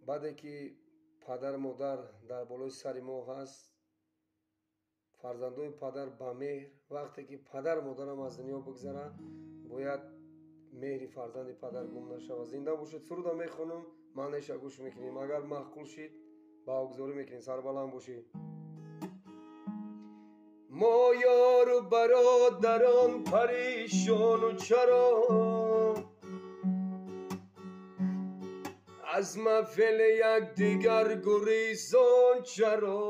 баъде ки падар модар дар болои сари мо ҳаст, фарзандои падар ба меҳр, вақте ки падар модарам аз дунё бигзара, бояд меҳри фарзанди падар гум нашавад. Зинда бошед. суруда мехонам, маънеша гӯш мекунем. агар маъқул шид баъгузорӣ мекунем. сарбаланд бошед. мо ёру бародарон паришону чаро, аз маҳфили якдигар гурезон чаро.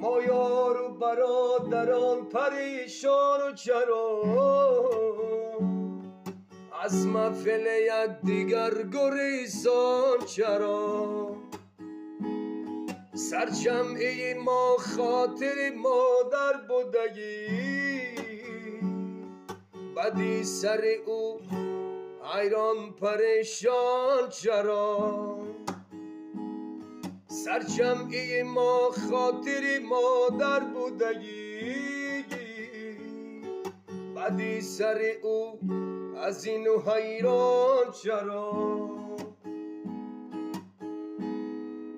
мо ёру бародарон паришону чаро, аз маҳфили якдигар гурезон чаро. سرجمعی ما خاطر مادر بودگی، بدی سر او حیران پریشان چرا. سرجمعی ما خاطر مادر بودگی، بدی سر او از اینو حیران چرا.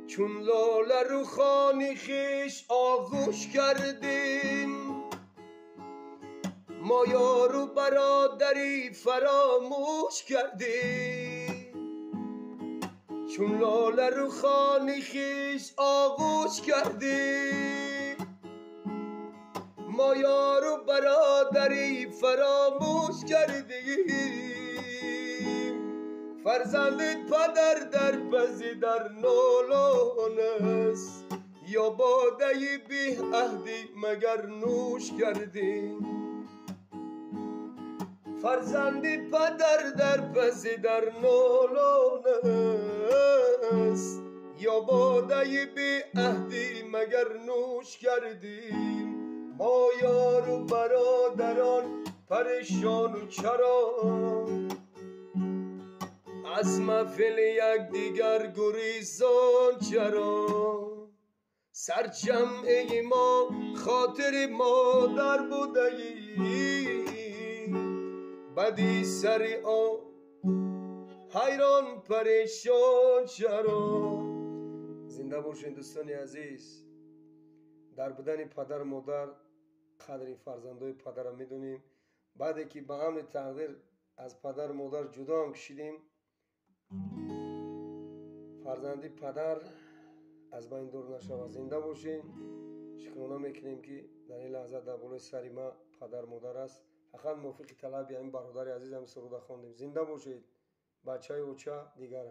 چون لاله رو خانی خیش آغوش کردیم، ما یارو برادری فراموش کردیم. چون لاله رو خانی خیش آغوش کردیم، ما یارو برادری فراموش کردیم. فرزند پدر در پسی در نالان است، یا باده بی عهدی مگر نوش کردیم. فرزند پدر در پسی در نالان است، یا باده بی عهدی مگر نوش کردیم. ما یار و برادران پریشان و چرا، از محفل یکدیگر گریزان چرا. سرجمعی ما خاطر مادر بودگی، بدی سر آن حیران پریشان چرا. زنده باشین دوستان عزیز. در بدن پدر مادر قدر فرزندای پدر را میدونیم. بعدی که به امر تقدیر از پدر مادر جدا هم کشیدیم، فرزندی پدر از بین دور نشود. زنده باشین. شکرانه میکنیم که در این لحظه در بالای سر ما پدر مادر است. فقط موافق طلب این برادر عزیزم سروده خواندیم. زنده باشید. بچه اوچه دیگر